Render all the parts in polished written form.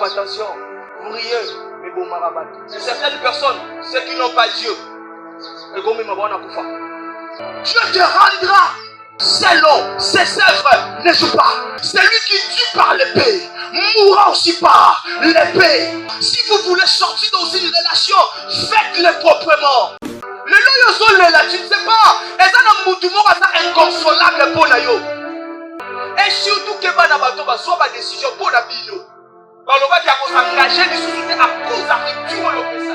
attention, vous riez, mais bon, c'est certaines personnes, ceux qui n'ont pas Dieu, et comme ils Dieu te rendra. C'est long, ses œuvres ne jouent pas. Celui qui tue par l'épée mourra aussi par l'épée. Si vous voulez sortir dans une relation, faites-le proprement. Le loyozo là, tu ne sais pas. Et ça n'a pas inconsolable pour nayo. Et surtout que bana bato ba soit ba décision pour la bino. Ba lo ba ki a s'engager des sociétés à cause de rupture au pesa.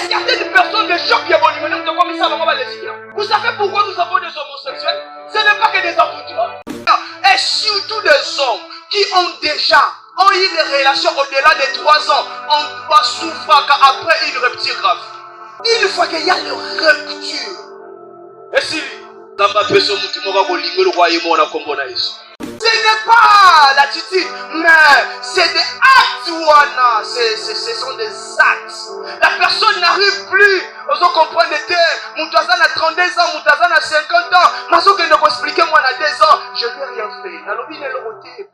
Certaines personnes de choc qui vont nous de comme ça va ba décision. Vous savez pourquoi nous avons des homosexuels? Ce n'est pas que des enfants. Et surtout des hommes qui ont déjà eu des relations au-delà de 3 ans, on doit souffrir après une rupture grave. Une fois qu'il y a une rupture, et si ce n'est pas l'attitude, mais c'est des actes. Ce sont des actes. La personne n'arrive plus. Vous comprenez, Moutazan a 32 ans, Moutazan a 50 ans. Mais ce que je peux expliquer, moi, à 2 ans, je n'ai rien fait.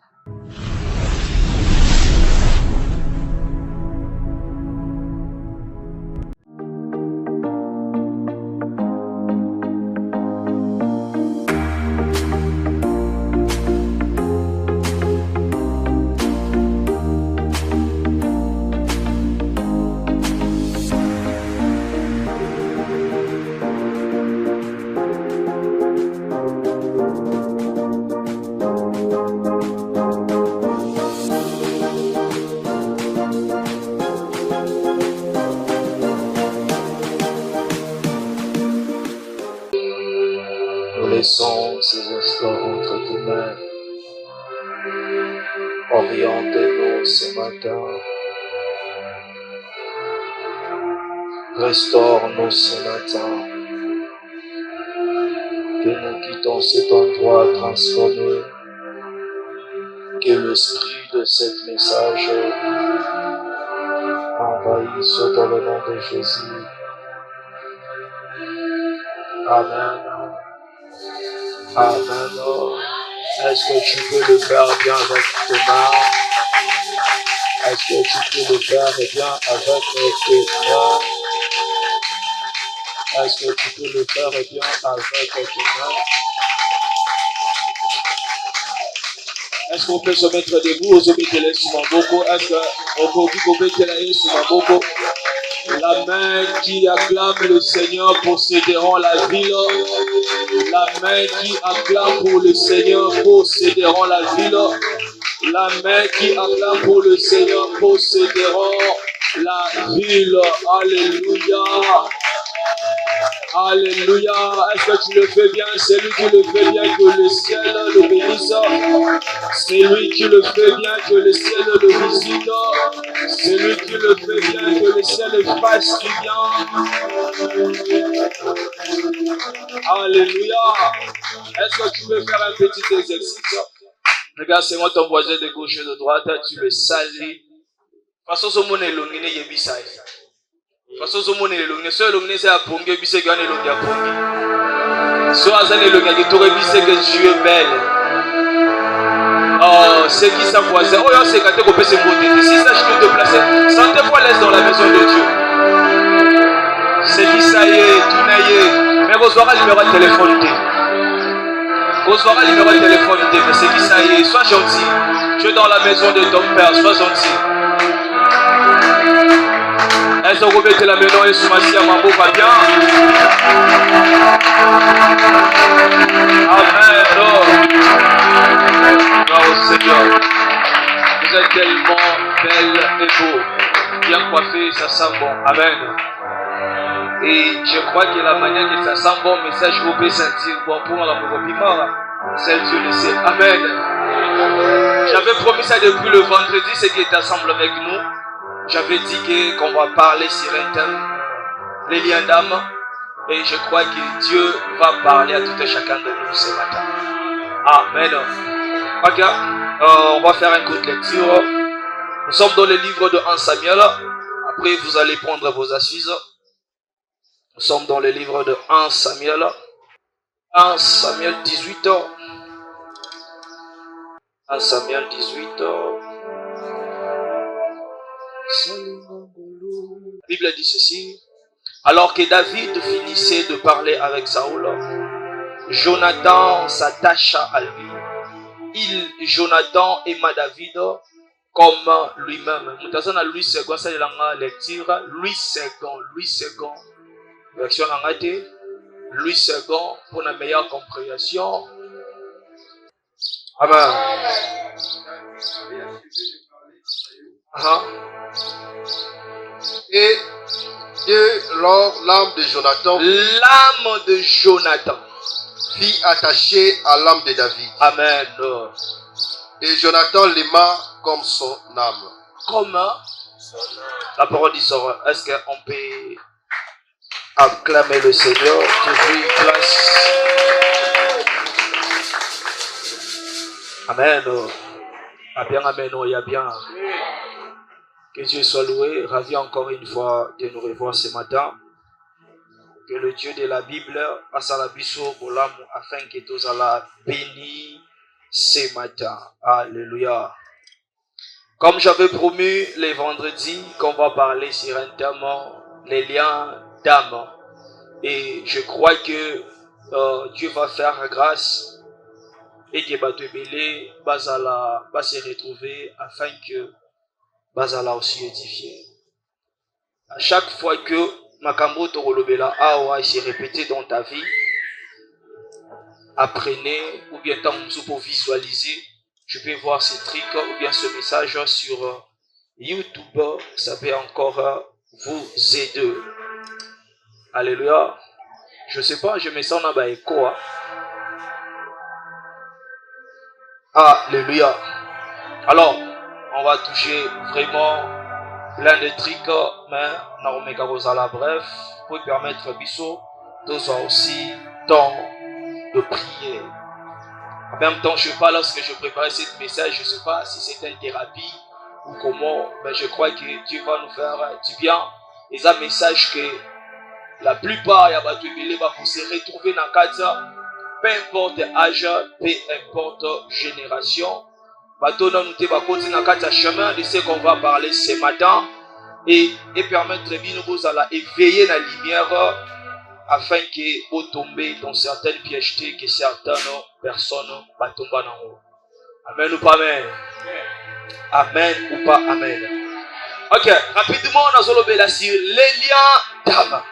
Laissons ces instants entre tes mains. Orientez-nous ce matin. Restaure-nous ce matin. Que nous quittons cet endroit transformé. Que l'esprit de cet message envahisse dans le nom de Jésus. Amen. Amen. Est-ce que tu peux le faire bien avec tes mains? Est-ce que tu peux le faire bien avec tes mains? Est-ce que tu peux le faire bien avec tes mains? Est-ce qu'on peut se mettre debout aux omitélés sur Mamboko? Est-ce qu'on peut mettre sur Mamboko? La main qui acclame le Seigneur posséderont la ville. La main qui acclame pour le Seigneur posséderont la ville. La main qui acclame pour le Seigneur posséderont la ville. Alléluia. Alléluia. Est-ce que tu le fais bien? C'est lui qui le fait bien, que le ciel le bénisse. C'est lui qui le fait bien, que le ciel le visite. C'est lui qui le fait bien, que le ciel le fasse du bien. Alléluia. Est-ce que tu veux faire un petit exercice? Regarde, c'est moi ton voisin de gauche et de droite. Tu le salis. Façon ce monde est longué, il y a bisai. Façon ce monde est longué. Soit longué, c'est à pongue, bisai, gagne longué à pongue. Soit à zane longué, tu aurais bisai que tu es belle. Oh, c'est qui sa voisin? Oh, c'est quand tu peux se monter. Si ça, je peux te placer. Sentez-vous à l'aise dans la maison de Dieu. C'est qui ça y est, tout naïe. Mais vous aurez le numéro de téléphone. Vous aurez le numéro de téléphone. Mais c'est qui ça y est, sois gentil. Tu es dans la maison de ton père, sois gentil. Est-ce que vous mettez la maison et sous ma scie à ma va bien? Amen. Oh Seigneur, vous êtes tellement belle et beau. Bien coiffé, ça sent bon. Amen. Et je crois que la manière que ça sent bon, message vous pouvez sentir bon pour la piment. C'est Dieu le sait. Amen. J'avais promis ça depuis le vendredi, c'est qui est ensemble avec nous. J'avais dit qu'on va parler sur un thème, les liens d'âme. Et je crois que Dieu va parler à tout et chacun de nous ce matin. Amen. Ok, on va faire une courte lecture. Nous sommes dans le livre de 1 Samuel. Après, vous allez prendre vos assises. Nous sommes dans le livre de 1 Samuel. 1 Samuel 18. 1 Samuel 18. La Bible dit ceci. Alors que David finissait de parler avec Saoul, Jonathan s'attacha à lui. Jonathan aima David comme lui-même. Mutazana Louis II, ça la lecture. Louis II. Version angate. Louis II pour une meilleure compréhension. Amen. Et lors l'âme de Jonathan fut attachée à l'âme de David. Amen. Et Jonathan l'aima comme son âme. Comment? La parole dit ça. Est-ce qu'on peut acclamer le Seigneur? Toujours classe. Amen. Amen. Il y a bien. Que Dieu soit loué. Ravi encore une fois de nous revoir ce matin. Que le Dieu de la Bible passe à la biso bolam afin que tous Allah béni ce matin. Alléluia. Comme j'avais promis les vendredis qu'on va parler sur un thème, les liens d'âme. Et je crois que Dieu va faire grâce et que Batouébélé va se retrouver afin que Bazala aussi édifié. À chaque fois que Makambo Torolobela Awa s'est répété dans ta vie, apprenez ou bien tant pour visualiser. Je peux voir ce truc ou bien ce message sur YouTube. Ça peut encore vous aider. Alléluia. Je sais pas, je me sens dans un écho. Alléluia. Alors, on va toucher vraiment plein de trucs, mais bref, pour permettre Bissot de soit aussi temps de prier. En même temps, je parle lorsque je préparais ce message, je ne sais pas si c'est une thérapie ou comment, mais je crois que Dieu va nous faire du bien. Et un message que la plupart ya batu ebele va se retrouver dans Katia, peu importe âge, peu importe génération. Bateau nous te va continuer dans Katia chemin de ce qu'on va parler ce matin et permettre de nous à éveiller la lumière afin que vous tombez dans certaines pièges que certaines personnes vont tomber dans haut. Amen ou pas amen? Amen ou pas amen? Ok, rapidement, nous allons voir sur les liens d'âme.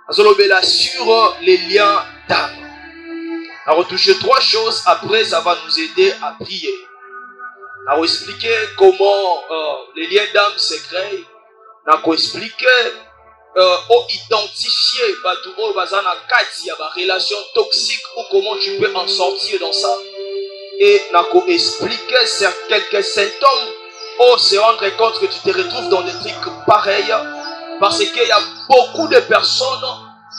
Nous allons voir sur les liens d'âme. On va retoucher trois choses, après ça va nous aider à prier. On va expliquer comment les liens d'âme se créent. On va expliquer identifier les relations toxiques ou comment tu peux en sortir dans ça. Et on va expliquer quelques symptômes ou se rendre compte que tu te retrouves dans des trucs pareils. Parce qu'il y a beaucoup de personnes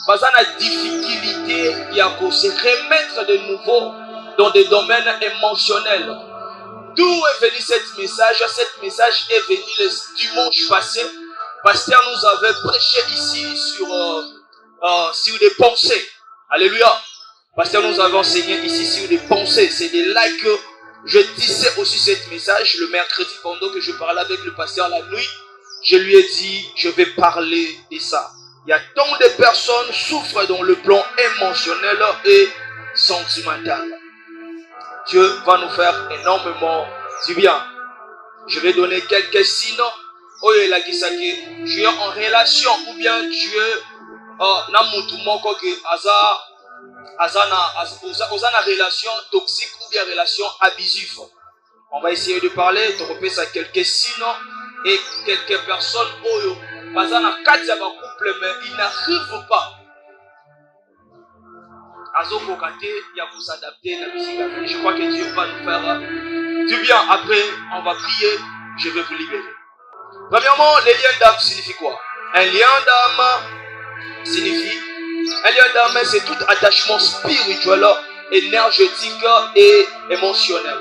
qui ont la difficulté à se remettre de nouveau dans des domaines émotionnels. D'où est venu ce message? Cet message est venu le dimanche passé. Pasteur nous avait prêché ici sur des pensées. Alléluia. Pasteur nous avait enseigné ici sur des pensées. C'est de là que je disais aussi ce message le mercredi pendant que je parlais avec le pasteur la nuit. Je lui ai dit, je vais parler de ça. Il y a tant de personnes qui souffrent dans le plan émotionnel et sentimental. Dieu va nous faire énormément du bien. Je vais donner quelques signes. Tu es en relation ou bien tu es dans une relation toxique ou bien relation abusive. On va essayer de parler, de repérer quelques signes et quelques personnes qui sont dans couple mais ils n'arrivent pas à s'adapter à la musique. Je crois que Dieu va nous faire du bien. Après, on va prier, je vais vous libérer. Premièrement, les liens d'âme signifient quoi? Un lien d'âme signifie, un lien d'âme c'est tout attachement spirituel, énergétique et émotionnel.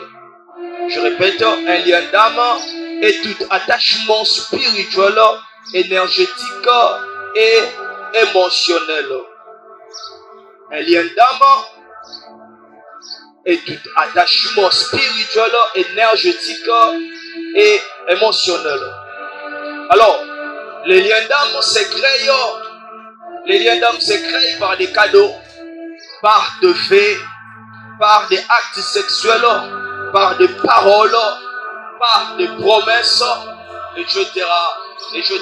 Je répète, un lien d'âme est tout attachement spirituel, énergétique et émotionnel. Un lien d'âme est tout attachement spirituel, énergétique et émotionnel. Alors, les liens d'âme se créent. Les liens d'âme se créent par des cadeaux, par des faits, par des actes sexuels, par des paroles, par des promesses, etc. etc.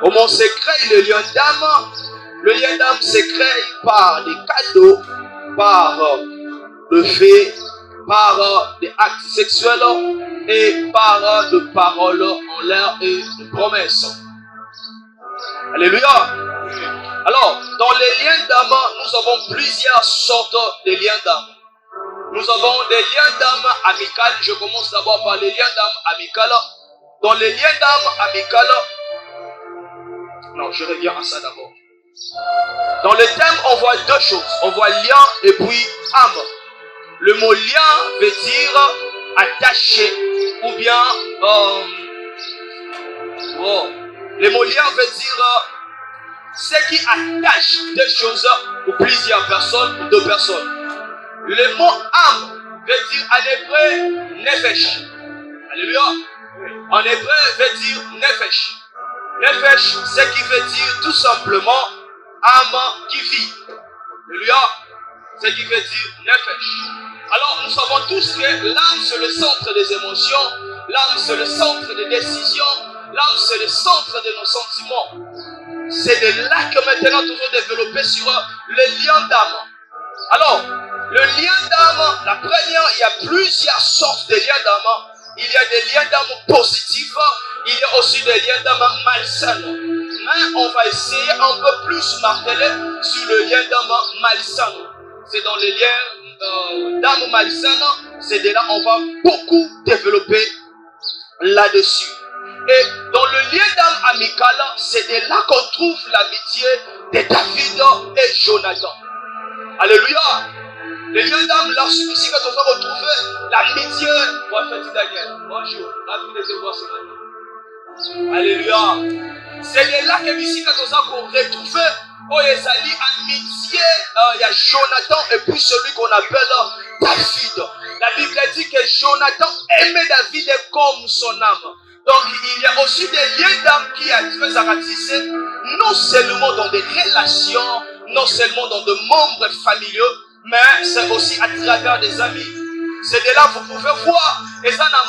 Comment se crée le lien d'âme? Le lien d'âme se crée par des cadeaux, par des faits, par des actes sexuels et par des paroles en l'air et des promesses. Alléluia. Alors, dans les liens d'âme, nous avons plusieurs sortes de liens d'âme. Nous avons des liens d'âme amicales. Je commence d'abord par les liens d'âme amicales. Dans les liens d'âme amicales, non, je reviens à ça d'abord. Dans le thème, on voit deux choses. On voit lien et puis âme. Le mot lien veut dire attaché ou bien le mot lien veut dire ce qui attache des choses ou plusieurs personnes ou deux personnes. Le mot âme veut dire en hébreu nefesh. Alléluia. En hébreu veut dire nefesh. Nefesh, ce qui veut dire tout simplement âme qui vit. Alléluia. Ce qui veut dire nefesh. Alors nous savons tous que l'âme c'est le centre des émotions, l'âme c'est le centre des décisions, l'âme c'est le centre de nos sentiments. C'est de là que maintenant nous allons développer sur le lien d'âme. Alors, le lien d'âme, la première, il y a plusieurs sortes de liens d'âme. Il y a des liens d'âme positifs, il y a aussi des liens d'âme malsains. Mais on va essayer un peu plus marteler sur le lien d'âme malsain. C'est dans les liens d'âme malsaine, c'est de là on va beaucoup développer là-dessus. Et dans le lien d'âme amical, c'est de là qu'on trouve l'amitié de David et Jonathan. Alléluia. Le lien d'âme, là, ici, quand on va retrouver l'amitié. Prophète Daniel, bonjour, ravi de te voir ce matin. Alléluia. C'est de là que ici, quand on va retrouver amitié, il y a Jonathan et puis celui qu'on appelle David. La Bible dit que Jonathan aimait David comme son âme. Donc il y a aussi des liens d'âme qui a tissé, non seulement dans des relations, non seulement dans des membres familiaux, mais c'est aussi à travers des amis. C'est de là que vous pouvez voir, et ça n'a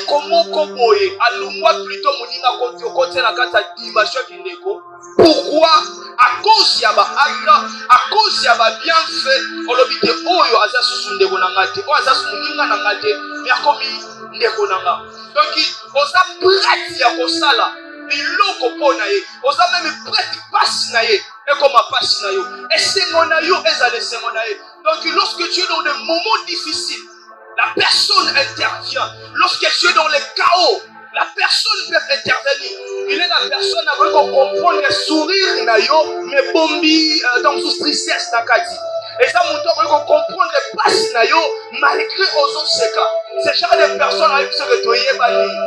comment koboye, alumwa plutôt moninga côté la carte dimension qui négo. Pourquoi? À cause ya ba acte, à cause ya ba bienfait, on l'obite oyo aza susunde konangate, o aza suninga nangate, mais akomi ndeko nanga. Donc oza prête ya kosala, biloko pona ye, oza même prête passe na ye, et comme passe na yo, et sengo na yo ezale sengo na ye. Donc lorsque tu es dans des moments difficiles, la personne intervient. Lorsque tu es dans le chaos, la personne peut intervenir. Il est la personne avec qu'on comprend le sourire na yo, mais bombi dans sous tristesse na kati. Et ça montre qu'on comprend le passe na yo malgré aux autres seka. C'est genre de personnes avec ce que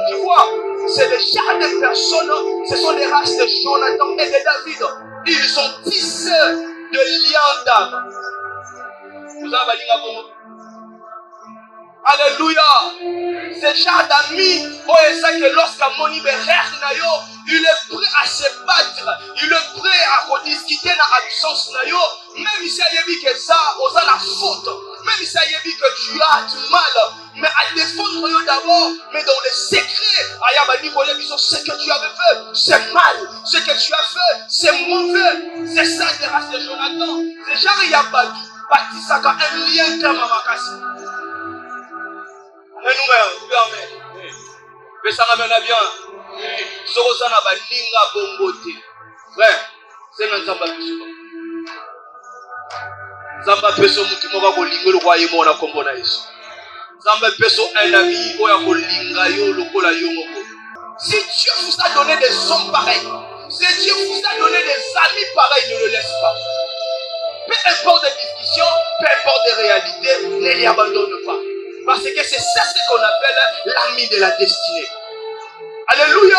tu vois, c'est le genre de personnes, ce sont les races de Jonathan et de David. Ils sont tissés de liens d'âme. Vous avez dit comment? Alléluia. C'est genre d'amis, que lorsqu'un moni il est prêt à se battre, il est prêt à discuter dans l'absence na yo, même si il dit que ça, on a la faute, même si il dit que tu as du mal, mais à défendre yo d'abord, mais dans les secrets, ce que tu avais fait, c'est mal, ce que tu as fait, c'est mauvais, c'est ça de race de Jonathan, c'est genre il y a bâti ça comme un lien de Mamakasi. Mais nous, amen. Mais ça ramène bien. Sorosa na baninga bongote. Frère, c'est un Zamba Peso. Zamba Peso mutu moka kolinga lokwa yemo na kombo na Yesu. Zamba Peso un ami oya kolinga yo lokola yo moko. Si Dieu vous a donné des hommes pareils, si Dieu vous a donné des amis pareils, ne le laisse pas. Peu importe les discussions, peu importe les réalités, ne les abandonne pas. Parce que c'est ça ce qu'on appelle l'ami de la destinée. Alléluia.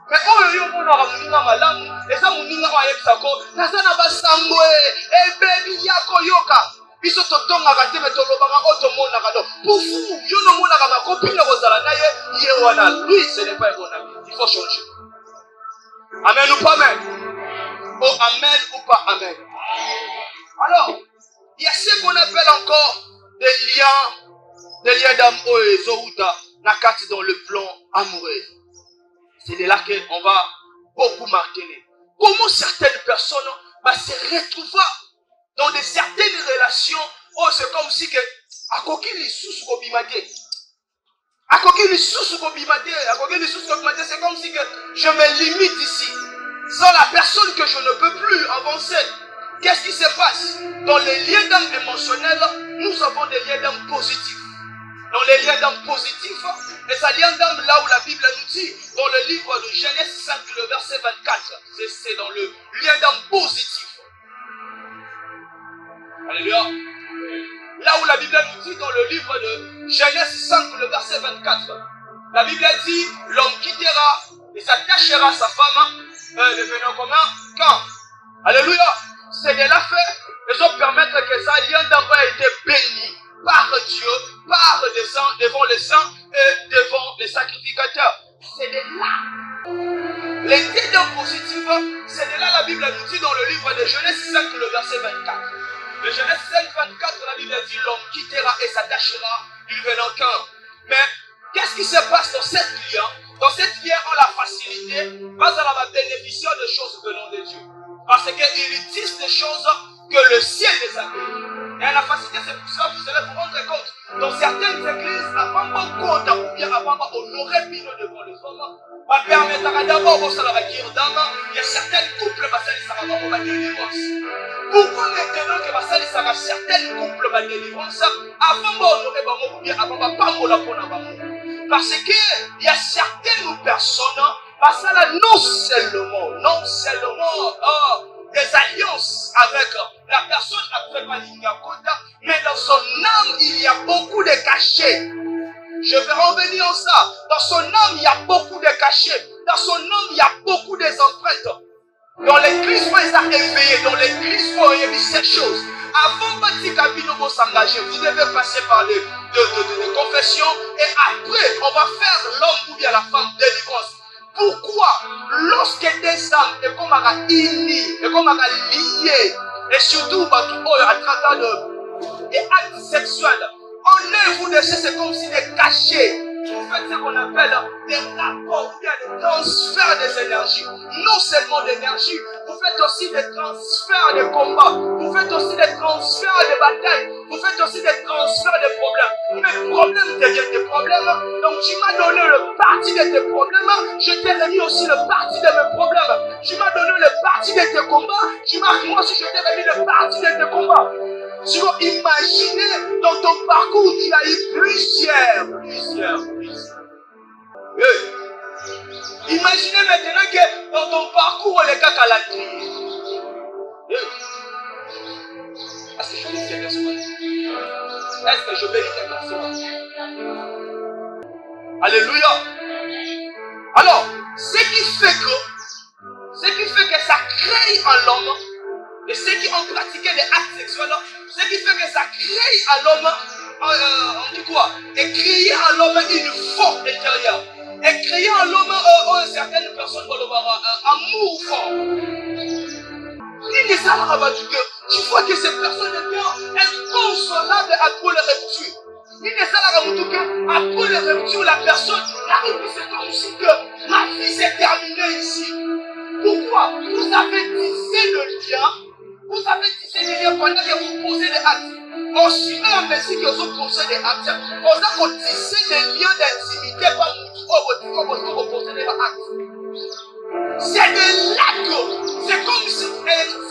Mais quand on est malamu, et ça mouninga wa yebsako, nasana basambo e baby yako yoka. Biso totonga kate me tolobanga otomonaka do. Pour vous, yo no monaka ma copine kozala na ye wana. Lui, ce n'est pas un bon ami. Il faut changer. Amen ou pas amen? Oh, amen ou pas amen? Alors, il y a ce qu'on appelle encore des liens d'amour et zoouta nakati dans le plan amoureux. C'est de là qu'on va beaucoup marquer. Comment certaines personnes se retrouvent dans certaines relations où c'est comme si que à kokili sous kobimate. À kokili sous kobimate, c'est comme si que je me limite ici. Sans la personne que je ne peux plus avancer. Qu'est-ce qui se passe? Dans les liens d'âme émotionnels, nous avons des liens d'âme positifs. Dans les liens d'âme positifs, les liens d'âme là où la Bible nous dit, dans le livre de Genèse 5, le verset 24, c'est dans le lien d'âme positif. Alléluia. Là où la Bible nous dit, dans le livre de Genèse 5, le verset 24, la Bible dit, l'homme quittera et s'attachera à sa femme, devenant commun, quand? Alléluia. C'est de la fait, ils ont permettre que ça lien d'âme ait été béni par Dieu, par des saints, devant les saints et devant les sacrificateurs. C'est de là. Les liens positifs, c'est de là la Bible nous dit dans le livre de Genèse 5, le verset 24. Le Genèse 5, 24, la Bible dit l'homme quittera et s'attachera, ils deviennent qu'un. Mais qu'est-ce qui se passe dans cette lien? Dans cette lien, on la facilité, pas à la bénéficier des choses venant de Dieu. Parce qu'il utilise des choses que le ciel les a bénies. Et à la facilité, c'est pour ça que vous allez vous rendre compte. Dans certaines églises, avant qu'on compte, ou bien avant qu'on aurait mis devant les hommes, on permettra d'abord de la guerre d'âme. Il y a certains couples qui sont en délivrance. Pourquoi maintenant que certains couples de délivrance, avant qu'on aurait ou bien avant qu'on pas parce qu'il y a certaines personnes, parce que non seulement des alliances avec la personne après Malinga-Kota, mais dans son âme, il y a beaucoup de cachets. Je vais revenir en ça. Dans son âme, il y a beaucoup de cachets. Dans son âme, il y a beaucoup des empreintes. Dans l'église, il faut être éveillé. Dans l'église, il faut aimer ces choses. Avant de s'engager, vous devez passer par les confessions et après, on va faire l'homme ou bien la femme délivrance. Pourquoi? Lorsque des âmes sont comme unis, et comme liées, et surtout à travers des actes sexuels, en œuvre de c'est comme si des cachets. Vous faites ce qu'on appelle des rapports, ou bien des transferts des énergies. Non seulement d'énergie, vous faites aussi des transferts de combats, vous faites aussi des transferts de batailles, vous faites aussi des transferts de problèmes. Mes problèmes deviennent des problèmes, donc tu m'as donné le parti de tes problèmes, je t'ai remis aussi le parti de mes problèmes. Tu m'as donné le parti de tes combats, tu m'as dit moi aussi je t'ai remis le parti de tes combats. Tu vas imaginer dans ton parcours, tu as eu plusieurs. Imaginez maintenant que dans ton parcours, les gars à la trier. Est-ce que je bénis quelqu'un ce matin? Est-ce que je bénis quelqu'un ce matin? Alléluia. Alors, ce qui fait que ça crée en l'homme, et ceux qui ont pratiqué des actes sexuels, ce qui fait que ça crée à l'homme, on dit quoi? Et créer à l'homme une force intérieure. Et créer à l'homme certaines personnes vont avoir un amour fort. Tu vois que ces personnes elles consolables après le rupture. Après le rupture, la personne arrive, c'est comme si que ma vie s'est terminée ici. Pourquoi? Vous avez tissé le lien. Vous avez tissé des liens pendant que vous posez des actes. Au fur et à mesure que vous posez des actes, vous avez tissé des liens d'intimité par vous posez des actes. C'est de là que c'est comme si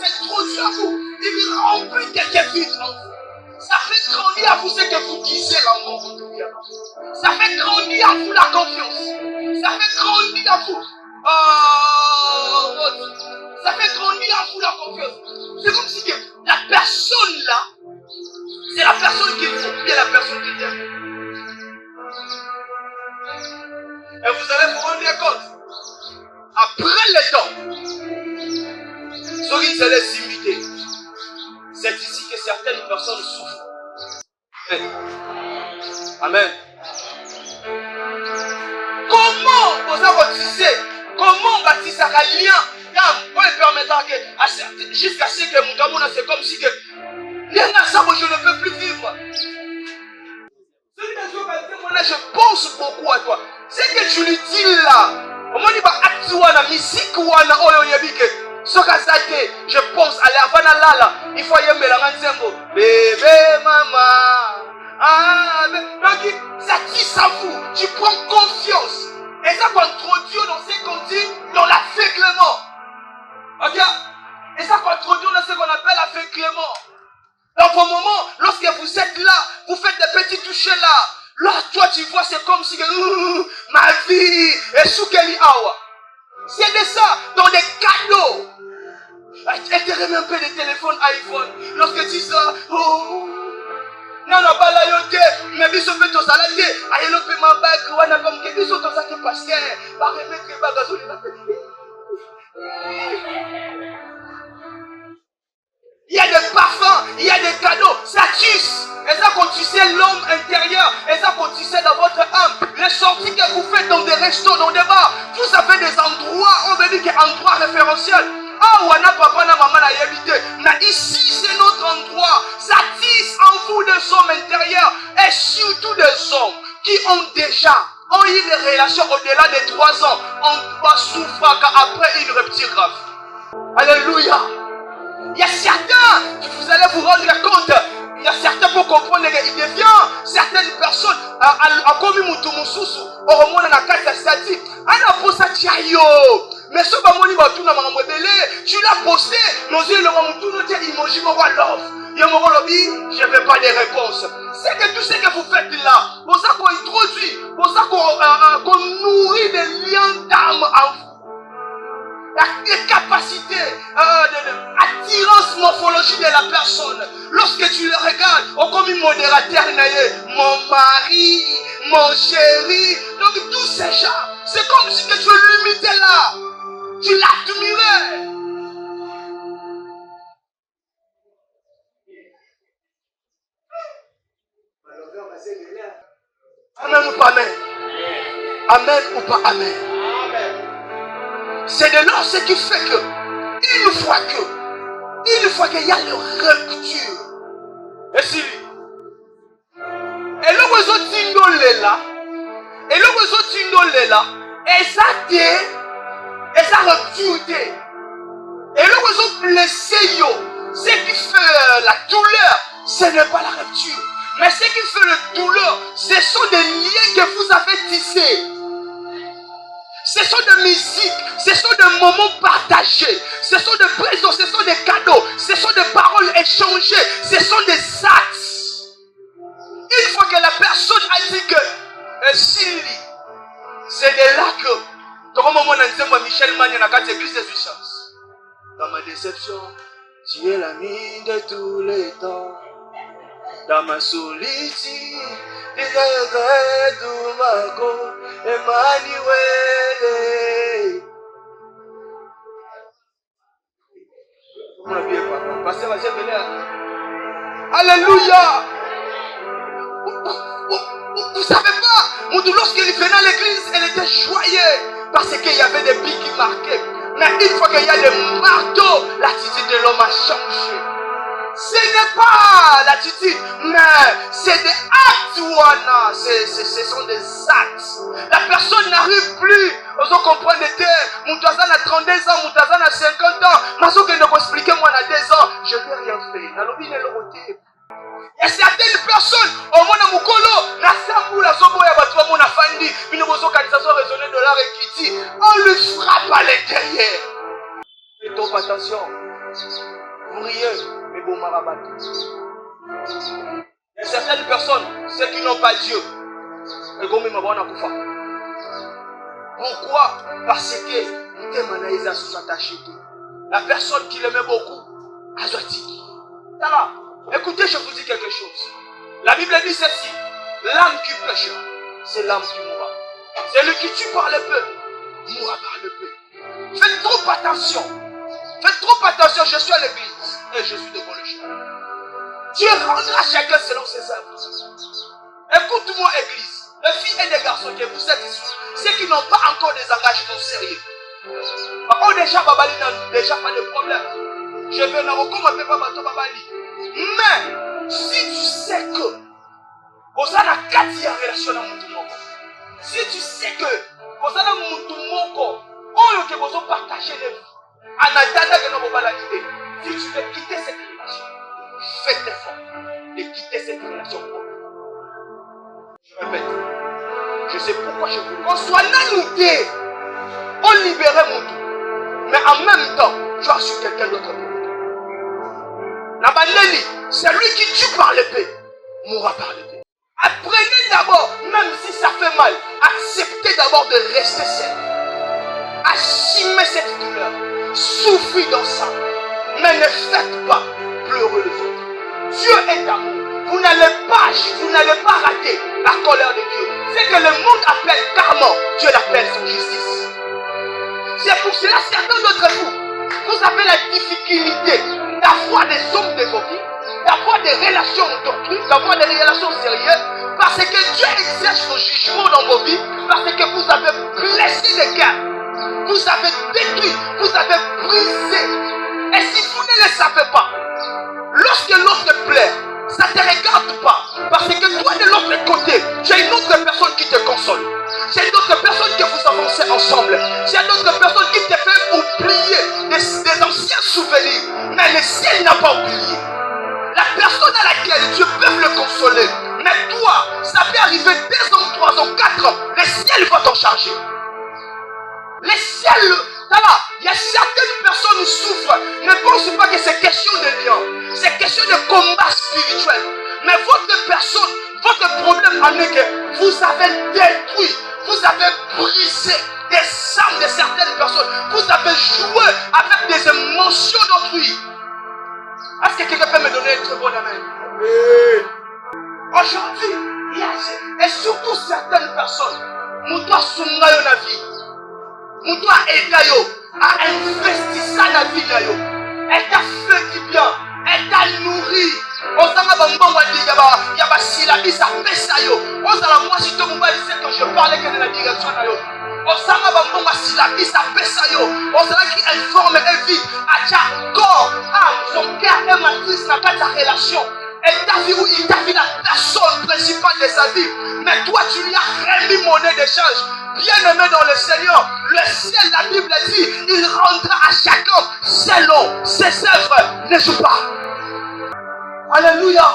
c'est trop dur à vous. Il remplit quelques vides en vous. Ça fait grandir à vous ce que vous disiez l'amour. Ça fait grandir à vous la confiance. Ça fait grandir à vous. Ça fait grandir à vous la confiance. C'est comme si que la personne là, c'est la personne qu'il faut, bien la personne qui t'aime. Et vous allez vous rendre compte, après le temps, ceux qui allaient s'imiter, C'est ici que certaines personnes souffrent. Amen. Comment vous avez tissé? Comment bâtissez un lien? Pour permettre jusqu'à ce que mon amour, c'est comme si que je ne peux plus vivre. Je pense beaucoup à toi. C'est que tu lui dis là. Je pense à la il faut y aller bébé maman. Ah, donc ça tisse à vous. Tu prends confiance. Et ça qu'introduit dans ce qu'on dit dans l'aveuglement. Ok? Et ça qu'introduit dans ce qu'on appelle l'aveuglement. Dans vos moments, lorsque vous êtes là, vous faites des petits touchés là. Là, toi, tu vois, c'est comme si ma vie est sous Kelly Awa. C'est de ça, dans des cadeaux. Et tu remets un peu des téléphones iPhone. Lorsque tu sors, oh, non, non, pas la yote, mais ils sont fait tous à la tête. Aïe, l'autre ma bague, ou on a comme que ils sont tous à qui passer. Par remettre les bagages, il y a des parfums, il y a des cadeaux, ça tisse. Et ça, quand tu sais l'homme intérieur, et ça, quand tu sais dans votre âme, les sorties que vous faites dans des restos, dans des bars, vous avez des endroits, on veut dire qu'il y a un endroit référentiel. Ah, ou on a papa, on a maman, à y habiter. Mais ici, c'est notre endroit. Ça tisse en vous des hommes intérieurs, et surtout des hommes qui ont déjà eu des relations au-delà des 3 ans. On va souffrir après une rupture grave. Alléluia. Il y a certains, vous allez vous rendre compte, il y a certains pour comprendre qu'il devient certaines personnes à comme Moutoumoussou, au moment de la carte de statique. Mais ce que tu l'as posté, nous je ne veux pas de réponse. C'est que tout ce que vous faites là, pour ça qu'on introduit, pour ça qu'on nourrit des liens d'âme en vous. Les capacités d'attirance morphologique de la personne. Lorsque tu le regardes, comme une modérateur, mon mari, mon chéri, donc tous ces gens, c'est comme si que tu l'imitais là. Tu l'admirais. Amen ou pas amen? Amen ou pas amen? C'est de là ce qui fait que, une fois qu'il y a le rupture, et si, et le réseau Tindolela, et ça rupture, et le réseau blessé, ce qui fait la douleur, ce n'est pas la rupture, mais ce qui fait la douleur, ce sont des liens que vous avez tissés. Ce sont des musiques, ce sont des moments partagés, ce sont des présents, ce sont des cadeaux, ce sont des paroles échangées, ce sont des actes. Une fois que la personne a dit que c'est de là que, comme moi, Michel Magne n'a qu'à église des puissances. Dans ma déception, tu es l'ami de tous les temps. Dans ma solitude, les regrets de ma go, Emmanuel. Alléluia. Vous savez pas, lorsqu'il venait à l'église, elle était joyeuse parce qu'il y avait des billes qui marquaient. Mais une fois qu'il y a des marteaux, l'attitude de l'homme a changé. Ce n'est pas l'attitude, mais c'est des actes, Wana. Ce sont des actes. La personne n'arrive plus. Vous comprenez, Moutazan a 32 ans, Moutazan a 50 ans. Mais ce que je peux expliquer, moi, à 2 ans, je n'ai rien fait. Il y a certaines personnes, au monde de Moukolo, on lui frappe à l'intérieur. Faites donc attention. Vous riez, mais bon, marabatou. Il y a certaines personnes, ceux qui n'ont pas Dieu, et comme ils m'ont dit, pourquoi? Parce que la personne qui l'aimait beaucoup, Azouati. Ça va. Écoutez, je vous dis quelque chose. La Bible dit ceci. L'âme qui pêche, c'est l'âme qui mourra. Celui qui tue par le peu, mourra par le peu. Faites trop attention. Faites trop attention. Je suis à l'église et je suis devant le chemin. Dieu rendra chacun selon ses œuvres. Écoute-moi, Église. Les filles et les garçons que vous êtes ici, ceux qui n'ont pas encore des engagements sérieux. On déjà Babali n'a déjà pas de problème. Je vais n'avoir comme un peu Babali. Mais si tu sais que vous avez la 4e relation dans mon monde, si tu sais que vous avez mon monde, on que vous partagez les vies, en attendant que nous allons quitter. Si tu veux quitter cette relation, fais l'effort de quitter cette relation. Je répète, je sais pourquoi je veux qu'on soit nanouté, on libérait mon tout, mais en même temps, tu as su quelqu'un d'autre. Nabaneli, c'est lui qui tue par l'épée, mourra par l'épée. Apprenez d'abord, même si ça fait mal, acceptez d'abord de rester seul. Assumez cette douleur, souffrez dans ça, mais ne faites pas pleurer les autres. Dieu est amour. Vous n'allez pas rater la colère de Dieu. C'est que le monde appelle karma, Dieu l'appelle son justice. C'est pour cela certains d'entre vous avez la difficulté d'avoir des hommes de vos vies, d'avoir des relations d'autrui, d'avoir des relations sérieuses, parce que Dieu exerce son jugement dans vos vies, parce que vous avez blessé les cœurs, vous avez détruit, vous avez brisé. Et si vous ne le savez pas, lorsque l'autre te plaît, ça ne te regarde pas. Parce que toi de l'autre côté, tu as une autre personne qui te console. Tu as une autre personne que vous avancez ensemble. Tu as une autre personne qui te fait oublier des anciens souvenirs. Mais le ciel n'a pas oublié. La personne à laquelle Dieu peut le consoler. Mais toi, ça peut arriver 2 ans, 3 ans, 4 ans. Le ciel va t'en charger. Le ciel, il y a certaines personnes qui souffrent. Ne pensez pas que c'est question de lien. C'est question de combat spirituel. Mais votre personne, votre problème en est que vous avez détruit, vous avez brisé des âmes de certaines personnes. Vous avez joué avec des émotions d'autrui. Est-ce que quelqu'un peut me donner un très bon amen? Oui. Aujourd'hui, et surtout certaines personnes, Moutoua Sungayo na vie. Moutoua Ekayo a investi ça dans la vie. Elle t'a fait du bien. Elle t'a nourri. On s'en va bon, il y a pas si la vie ça fait ça yo. On s'en va moi si tout le monde sait que je parlais que de la direction là yo. On s'en va bon si la vie ça fait ça yo. On s'en va qui informe et vit à chaque corps, âme, son cœur et matrice dans ta relation. Elle t'a vu où il t'a vu la personne principale de sa vie. Mais toi tu lui as remis monnaie d'échange. Bien-aimé dans le Seigneur, le ciel, la Bible dit, il rendra à chacun selon ses œuvres. Ne joue pas. Alléluia.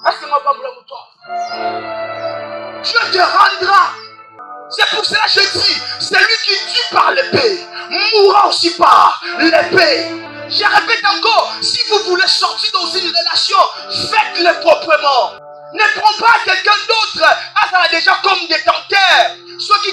Est-ce que ma femme l'a toi? Dieu te rendra. C'est pour cela que je dis, celui qui tue par l'épée, mourra aussi par l'épée. Je répète encore, si vous voulez sortir dans une relation, faites-le proprement. Ne prends pas quelqu'un d'autre, ça déjà comme détenteur. Ceux qui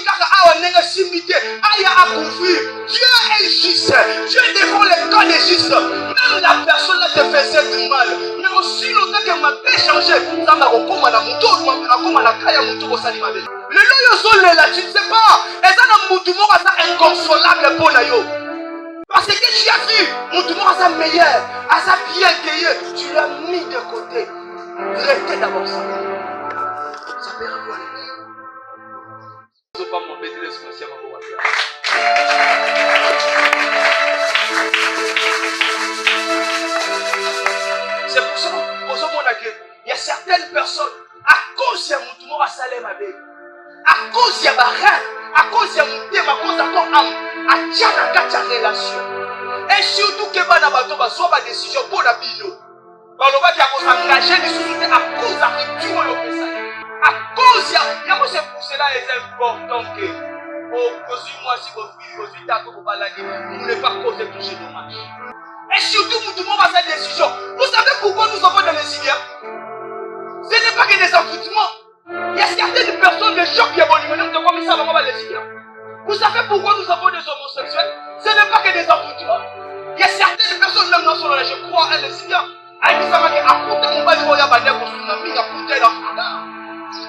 Dieu est juste. Dieu défend les cas des justes. Même la personne là te faisait du mal. Mais aussi longtemps que m'a changé, ça m'a recommandé à mon tour, m'a recommandé à mon tour au salut. Le loyo là, tu ne sais pas. Et ça n'a pas inconsolable pour la yo. Parce que tu as vu, mon tour à sa meilleure, à sa bien cueillie, tu l'as mis de côté. Restez d'abord ça. Ça peut avoir les mains. Je ne peux pas m'embêter de ce monsieur à ma voix. C'est pour ça qu'il y a certaines personnes, à cause de mon tour à Salem, à cause de ma reine, à cause de mon thème, à cause de ton âme, à tiens dans ta relation. Et surtout que ma décision pour la bino. À cause de la rupture, à cause de c'est pour cela est important que moi si vous ne pas causer toucher dommage. Et surtout nous devons avoir cette décision. Vous savez pourquoi nous avons des lesbiens? Ce n'est pas que des affrontements. Il y a certaines personnes de choc qui évoluent de comme ça va les lesbiens. Vous savez pourquoi nous avons des homosexuels? Ce n'est pas que des affrontements. Il y a certaines personnes même dans son je crois à lesbiens.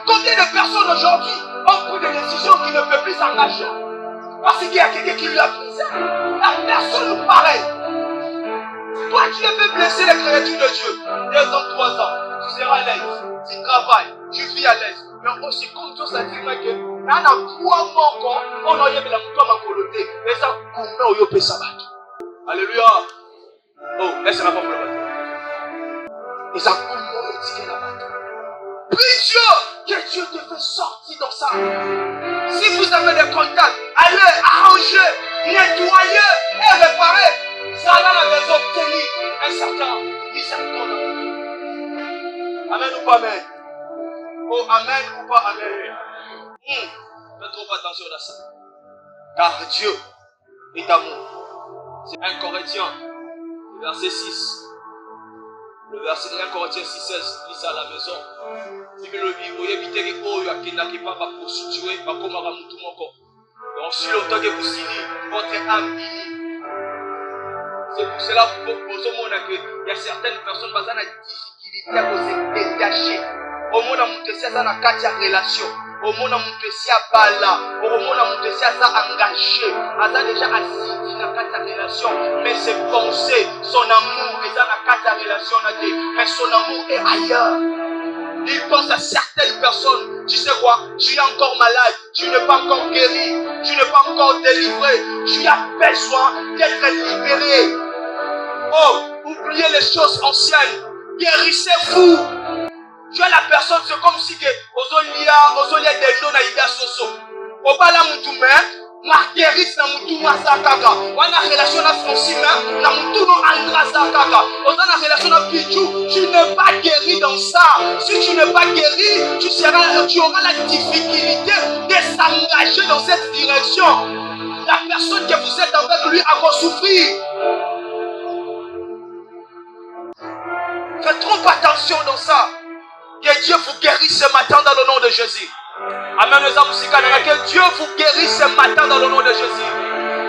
Combien de personnes aujourd'hui ont pris des décisions qui ne peuvent plus s'engager? Parce qu'il y a quelqu'un qui lui a pris ça. La personne pareille. Toi, tu veux blesser les créatures de Dieu. 2 ans, 3 ans, tu seras à l'aise. Tu travailles, tu vis à l'aise. Mais aussi, comme Dieu s'est dit, que on a 3 mois, on a eu la mouton à coloter. Et ça, on a eu le sabbat. Alléluia. Oh, est-ce que la parole est et ça, on a eu la bateau. Prie Dieu, que Dieu te fait sortir dans ça. Si vous avez des contacts, allez arranger, nettoyer et réparer. Ça va la maison obtenir un certain miséricorde. Amen ou pas amen? Oh, amen ou pas amen? Faites trop attention à ça. Car Dieu est amour. C'est 1 Corinthiens, verset 6. Le verset 1 Corinthiens 6, 16, lis ça à la maison. Donc, si longtemps que vous signez, votre âme finit. C'est pour cela qu'il y a certaines personnes qui ont des difficultés à se détacher. Au monde, on a dans la relation. Au monde, on a bala. Au monde, on a engagé. On a déjà assis dans la relation. Mais ses pensées, son amour est dans la relation. Mais son amour est ailleurs. Il pense à certaines personnes. Tu sais quoi? Tu es encore malade. Tu n'es pas encore guéri. Tu n'es pas encore délivré. Tu as besoin d'être libéré. Oh, oubliez les choses anciennes. Guérissez-vous. Tu as la personne, c'est comme si que Ozolia des noms naïda soso. Obala mutume, ma guérisse na mutu na zakaka. Wana relation na Francine, na mutu no Andra zakaka. Ozana relation na Pichu, tu n'es pas guéri dans ça. Si tu n'es pas guéri, tu auras la difficulté de s'engager dans cette direction. La personne que vous êtes avec lui a souffrir. Faites trop attention dans ça. Que Dieu vous guérisse ce matin dans le nom de Jésus. Amen. Que Dieu vous guérisse ce matin dans le nom de Jésus.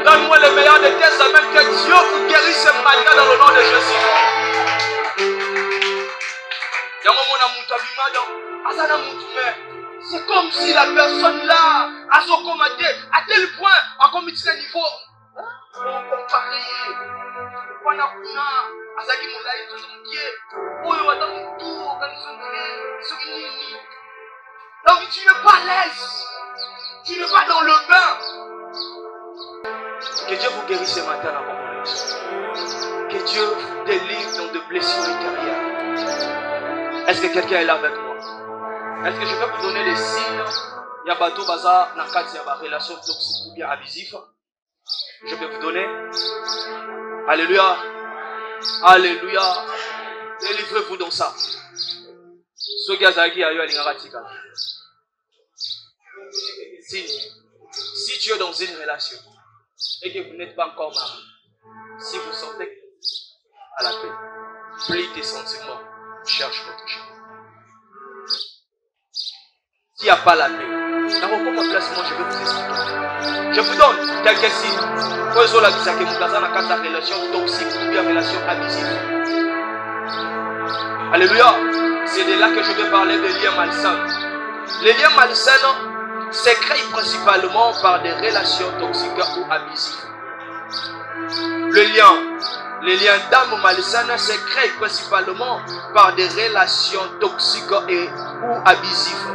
Donne-moi le meilleur de tes semaines. Que Dieu vous guérisse ce matin dans le nom de Jésus. C'est comme si la personne là a son commandé à tel point, à commis ce niveau. Comparé. Azaki mulai tuzungie oyo wata mtu organisé. Donc tu n'es pas à l'aise. Tu n'es pas dans le bain. Que Dieu vous guérisse ce matin dans mon nom. Que Dieu vous délivre dans de blessures intérieures. Est-ce que quelqu'un est là avec moi? Est-ce que je peux vous donner des signes? Il y a bateau bazar dans le cadre de la relation toxique ou bien abusive. Je peux vous donner. Alléluia. Alléluia. Délivrez-vous dans ça. Si tu es dans une relation et que vous n'êtes pas encore marié, si vous sentez à la paix, plie tes sentiments, cherche votre chemin. S'il n'y a pas la paix, dans mon placement, je vais vous expliquer. Je vous donne quelques signes. Pour ceux qui ont une relation toxique ou bien relation abusive. Alléluia. C'est de là que je vais parler des liens malsains. Les liens malsains se créent principalement par des relations toxiques ou abusives. Les liens d'âme malsaines se créent principalement par des relations toxiques ou abusives.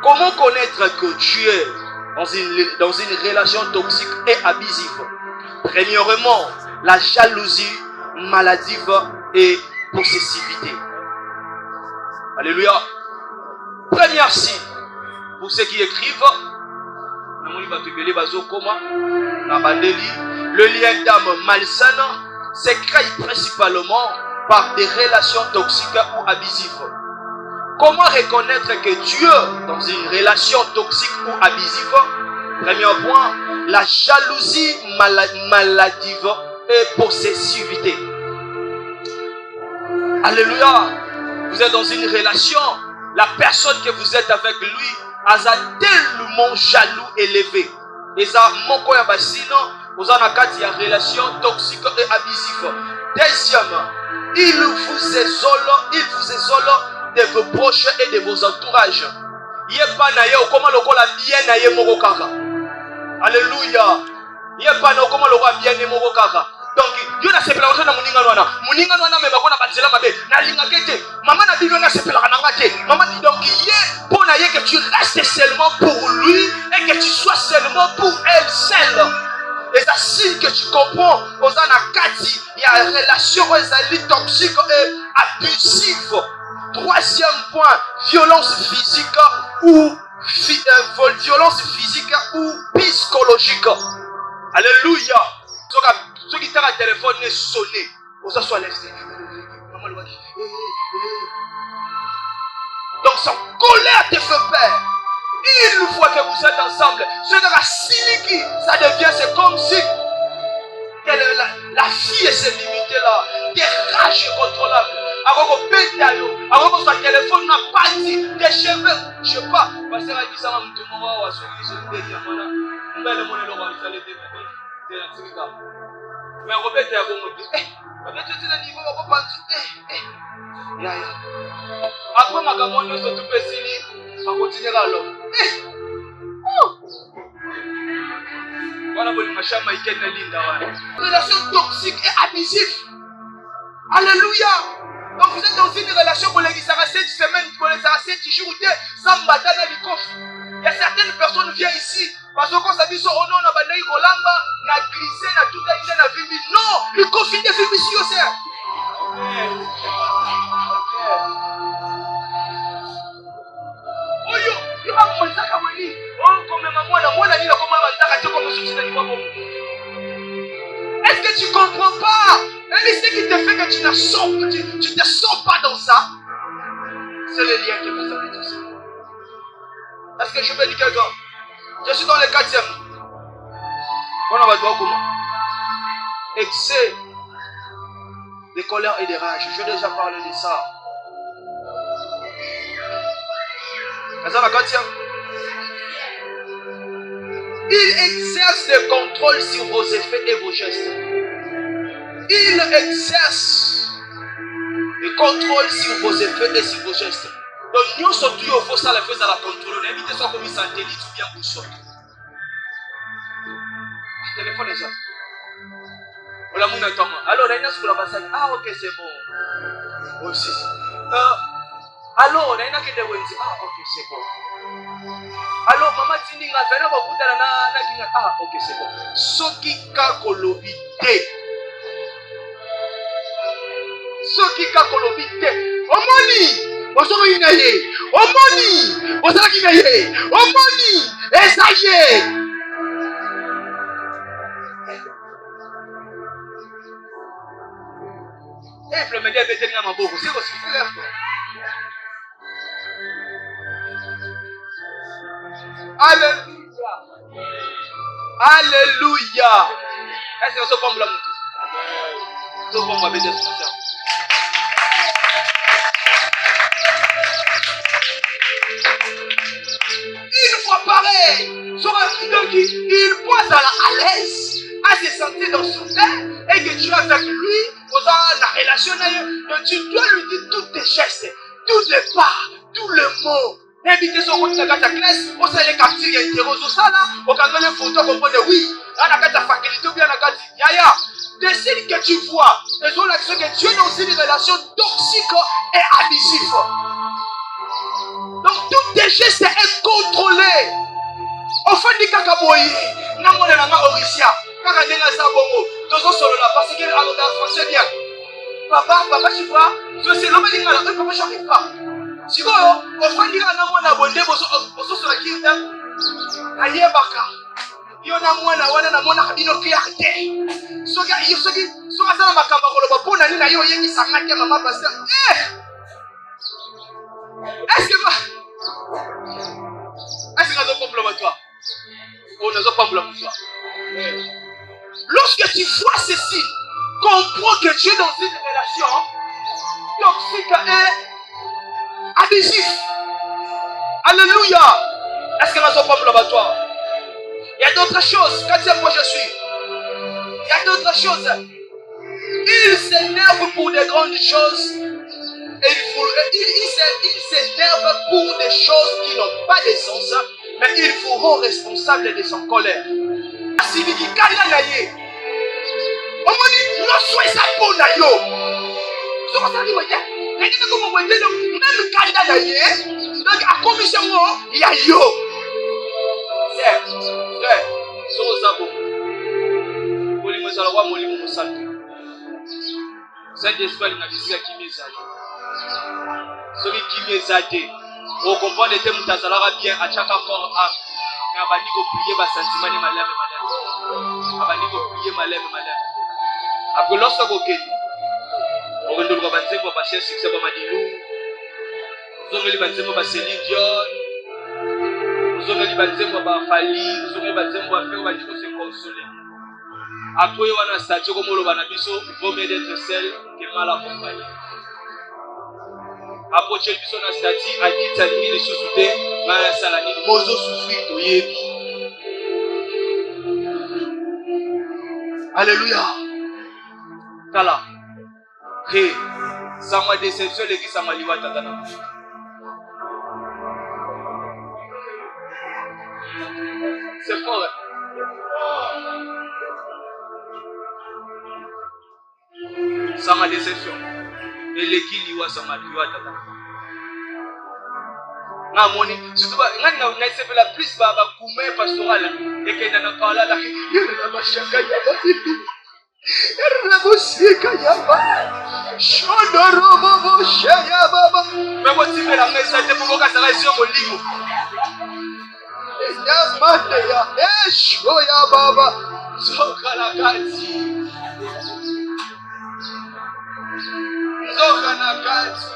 Comment connaître que tu es dans une relation toxique et abusive? Premièrement, la jalousie maladive et possessivité. Alléluia. Première signe, pour ceux qui écrivent, le lien d'âme malsaine se crée principalement par des relations toxiques ou abusives. Comment reconnaître que tu es dans une relation toxique ou abusive? Premier point, la jalousie maladive et possessivité. Alléluia. Vous êtes dans une relation, la personne que vous êtes avec lui a tellement jaloux élevé. Et ça, mon coin bassino, vous avez une relation toxique et abusive. Deuxième, il vous isole de vos proches et de vos entourages. Alléluia. Donc, Dieu n'a sepelé dans Moninganwana. Moninganwana, mais Bakona Banzela Mabe. Nalingakete. Maman n'a dit n'a sepelé Ranangate. Maman dit donc, pour que tu restes seulement pour lui et que tu sois seulement pour elle seule. Et c'est ainsi que tu comprends. Aux Anakati, il y a une relation toxique et abusive. Troisième point, violence physique ou psychologique. Alléluia. Ceux qui ont un téléphone est sonné. On s'assoit à l'extérieur. Donc sa colère te fait peur. Une fois que vous êtes ensemble, ce n'est pas siliki. Ça devient, c'est comme si la fille s'est limitée là. Des rages incontrôlables. Avant qu'on pète d'ailleurs, avant qu'on soit téléphone n'a pas dit des cheveux. Je sais pas. Parce que ça m'a dit que moi, je suis sur le délire. Je vais le monnaie, je vais le faire. Mais on répète à vous, après ma gamme, nous sommes tout petits, on continue à l'homme. Voilà pour ma chambre, il y a une relation toxique et abusive. Alléluia. Donc vous êtes dans une relation pour l'église, ça va 7 semaines, pour les 7 jours, sans bataille à l'icône. Il y a certaines personnes qui viennent ici. Parce qu'on s'habille sur Ono, on a bandé Golamba, on a glissé, on a tout aidé, on a vu. Non, le conflit est fait ici aussi. Oh yo, il va me dire comme lui. Oh, comme maman, on a dit comment on va dire comme ce qui est-ce que tu comprends pas? Même ce qui te fait que tu ne te sens pas dans ça, c'est le lien qui vous avez dit. Est-ce que je peux dire quelqu'un? Je suis dans le 4e. On va voir comment. Excès de colère et de rage. J'ai déjà parlé de ça. C'est ça la 4e. Il exerce le contrôle sur vos effets et vos gestes. Il exerce le contrôle sur vos effets et sur vos gestes. Donc, nous sommes tous au faux, ça le fait à la contrôle. Évitez soit comme satellite ou bien vous sortez. Téléphone est ça. On l'a mis un temps. Alors, on a une sur la base. Ah, ok, c'est bon. Aussi. Alors, on a une qui est de Wendy. Ah, ok, c'est bon. Alors, maman, tu dis que la fête, ah, ok, c'est bon. Soki kakolobite. Soki kakolobite. Omoni. Osoko inaye. Omoni. Osoko inaye. Omoni. Esaye. Et le média est bien à beaucoup. C'est aussi clair. Alléluia. Alléluia. Est-ce que vous pouvez me dire? Vous pouvez me dire ça. Une fois pareil, sur un vidéo qui il pense à l'aise, à se sentir dans son air, et que tu es avec lui, dans la relation, donc tu dois lui dire tous tes gestes, tous les pas, tous les mots. Inviter son côté de la classe, on sait les captures, il y a une au ça là, on peut les photos, on peut dire oui, là, la faculté ou bien la carte, yaya. Des signes que tu vois, et sont l'action que tu es dans une relation toxique et abusive. Donc tous tes gestes sont contrôlés. Au fond du kakaboyi, n'a pas de orisia. Car on est dans sa bongo, dans son solo là, parce qu'il a en français bien. Papa, tu vois, c'est l'homme qui m'a dit, papa, j'arrive pas. Si vous, au fond du kakaboyi, on a abondé, on se sur la guide. Aïe, baka. Il y en a moins, on a moins, il y a clarté. Ce gars, il y a ceux qui sont à la macamba, on va pour l'année, il y a qui s'arrête, maman, parce que. Est-ce que nous avons compris toi? On n'a pas compris toi. Lorsque tu vois ceci, comprends que tu es dans une relation toxique et abusive. Alléluia. Est-ce que nous avons compris toi? Il y a d'autres choses. Quatrième fois je suis. Il y a d'autres choses. Il s'énerve pour des grandes choses. Et il s'énerve pour des choses qui n'ont pas de sens, mais il vous rend responsable de son colère. nyonso eza mpo na yo. Soki ozali weye, nayebi koma weye donc même kanda na ye, donc akomisi yango ya yo. Frère, soki oza bongo, molimo ezala kwa molimo mosantu. Saint-Esprit alinga bisika kimi ezali. Soki kimi eza te, okomprendre te moto azalaka bien atiaka corps âme. Mais abandi koplie basentiment ne maleme. Abandi koplie maleme. Après lorsque okokende, okendoluka banzembo bachien succès bamadilu, ozongeli banzembo Céline Dion, ozongeli banzembo bafali, ozongeli banzembo bafeko bandi kose consoler. Après wana statue comme oloba na biso, vaut mieux d'être seul que mal accompagné. Approcher biso na statue akita lingi lisusu te, ma sala nini mozo susu toyebi. Alléluia. Tala. Hey, ça m'a déception l'église ça m'a liwa tatana. C'est fort. Ça m'a déception. Et l'église liwa ça m'a liwa tatana. Na moni, surtout ngani na essayer la plus ba kume pastoral et que na kala la na mashaka ya ba. Erabosika yaba. Shodorobo shaya baba. Bebo tipe la mesa te pokoka sala sio molimo. Yamande ya esho ya baba. Soka la kati. Soka na kati.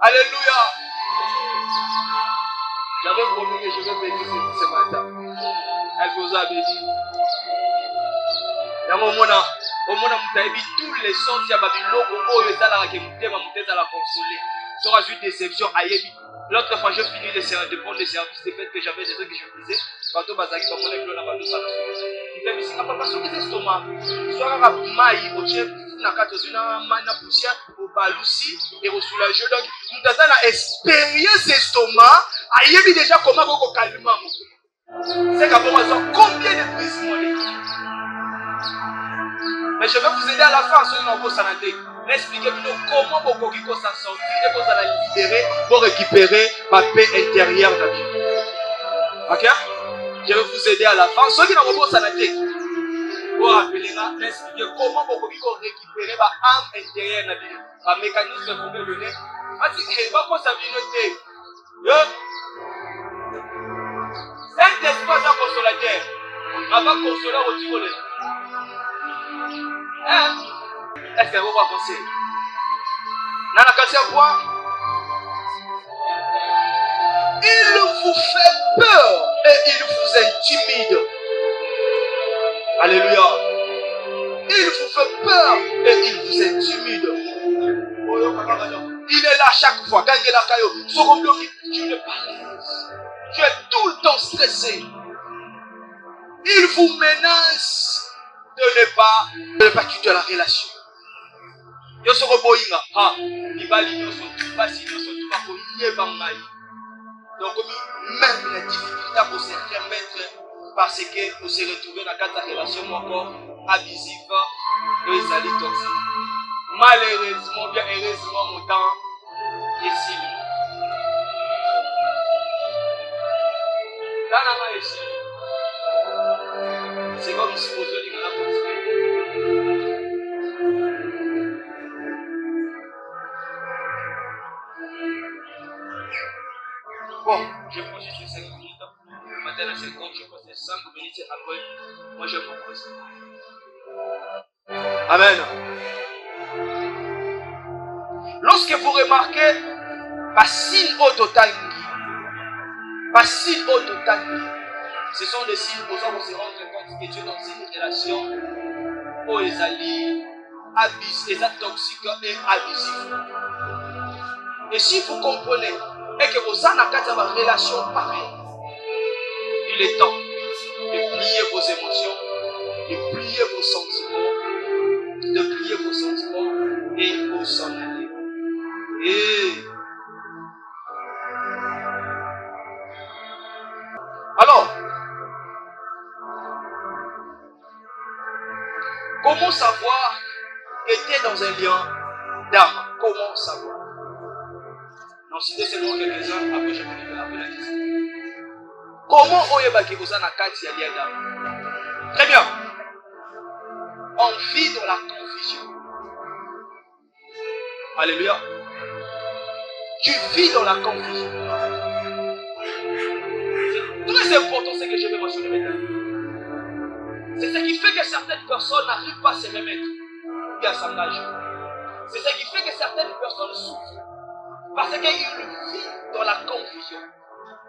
Alléluia. J'avais promis que je vais bénir ce matin. Est-ce que vous avez dit? Au monde, tous les sons qui ont été là, qui ont la consoler. Ça aura eu déception à Yébi. L'autre fois, je finis de prendre les services de fête que j'avais, des trucs que je faisais. Quand on bazaki, on a vu la bande de ça. Il m'a dit, papa, parce que c'est estomac. Soit on a maï, au chef, na katozina mana poussière, au balousi, et au soulageur. Donc, nous avons une expérience estomac. À Yébi déjà, comment on calme. C'est qu'à combien de brisements. Mais je vais vous aider à la fin, ceux qui ont santé. Expliquez-nous comment vous pouvez s'en sortir et vous allez libérer pour récupérer ma paix intérieure dans la vie. Ok? Je vais vous aider à la fin. Ceux qui n'ont pas santé, vous rappelez là, expliquez comment vous pouvez récupérer ma âme intérieure dans la vie. Un mécanisme que vous pouvez donner. Je pas quoi ça vient noter. Saint-Esprit est un consolateur. Ma va consoler au Tirolais. Est-ce que vous va penser? Nana Kassia quoi? Il vous fait peur et il vous intimide. Alléluia. Il vous fait peur et il vous intimide. Il est là chaque fois. Quand il est là, tu ne pas l'aise. Tu es tout le temps stressé. Il vous menace de ne pas quitter la relation. Yo soko boyinga ha ibali nyoso basi nyoso tu pas koyé bangai. Donc même les difficultés pour se remettre parce que vous se retrouvez dans une relation encore abusive et ils toxique. Malheureusement bien heureusement mon temps est ici. C'est comme si vous avez dit que la bon, je prends juste les 5 minutes. Maintenant, c'est quand je passe les 5 minutes après, moi je me pose. Amen. Lorsque vous remarquez, Bassine Ototangi, ce sont des signes posant pour se rendre compte que tu es dans une relation où les alliés abusifs, toxiques et abusifs. Et si vous comprenez et que vous en avez une relation pareille, il est temps de plier vos émotions, de plier vos sentiments, et vous s'en aller. Et alors, Comment savoir était dans un lien d'âme? Comment savoir? Non, citez seulement quelques-uns, après je vais la question. Comment oyebaki ozana kati ya lien d'âme? Très bien. On vit dans la confusion. Alléluia. Tu vis dans la confusion. C'est très important ce que je vais mentionner maintenant. C'est ce qui fait que certaines personnes n'arrivent pas à se remettre et à s'engager. C'est ce qui fait que certaines personnes souffrent. Parce qu'ils vivent dans la confusion.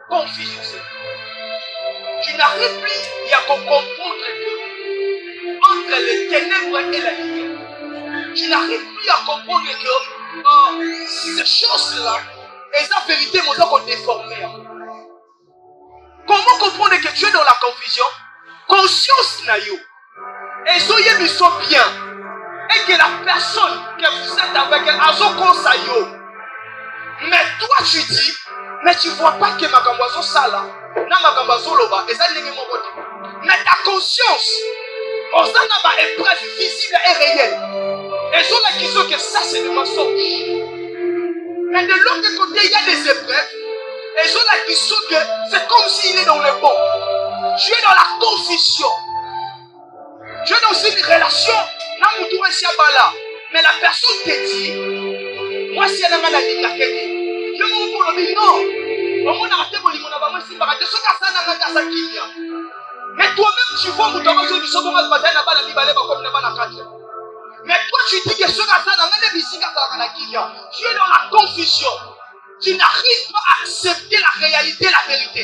Confusion, c'est. Tu n'arrives plus à comprendre que entre les ténèbres et la lumière. Tu n'arrives plus à comprendre que ces choses-là, et sa vérité, nous avons déformé. Comment comprendre que tu es dans la confusion? Conscience na yo. Et soyez me sont bien. Et que la personne que vous êtes avec elle a son conseil. Mais toi tu dis, mais tu ne vois pas que ma gambazo sala, na ma gambazo loba, et ça n'est pas mon côté. Mais ta conscience, on s'en a pas épreuve visible et réelle. Et sur la question que ça c'est le mensonge. Mais de l'autre côté, il y a des épreuves. Et sur la question que c'est comme s'il est dans le bon. Tu es dans la confusion. Tu es dans une relation. Mais la personne te dit, moi si elle a mal à dire, je me dis non. Mais toi-même tu vois mon travail sur du second mal bataille n'a pas la bibalé comme n'a pas la carte. Mais toi tu dis que ce gars-là n'a pas la tu es dans la confusion. Tu n'arrives pas à accepter la réalité, la vérité.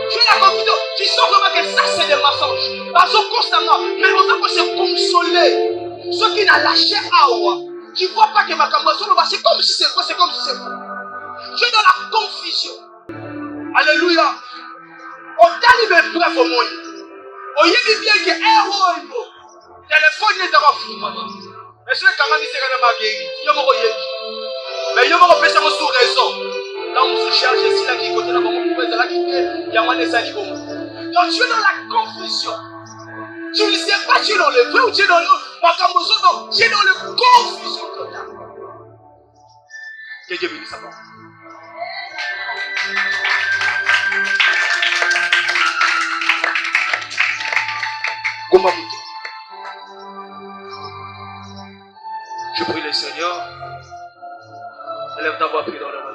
Tu es la confusion. Tu sens vraiment que ça c'est des mensonges. Parce que constamment, mais on doit se consoler. Ceux qui n'ont lâché à tu ne vois pas que ma campagne c'est comme si c'est faux, c'est comme si c'est faux. Tu es dans la confusion. Alléluia. On t'a dit mes preuves au monde. On y dit bien que héros, téléphone n'est pas fou. Mais c'est quand même c'est quand même guéri. Mais il y a un peu sous raison. Là on se charge ici là qui côté là comment pouvez là quitter il y a moins de ça. Donc tu es dans la confusion. Tu ne sais pas tu es dans le vrai ou tu es dans le non, tu es dans le confusion totale. Que Dieu bénisse sa parole. Comment je prie le Seigneur. Élève ta voix, prie dans le monde.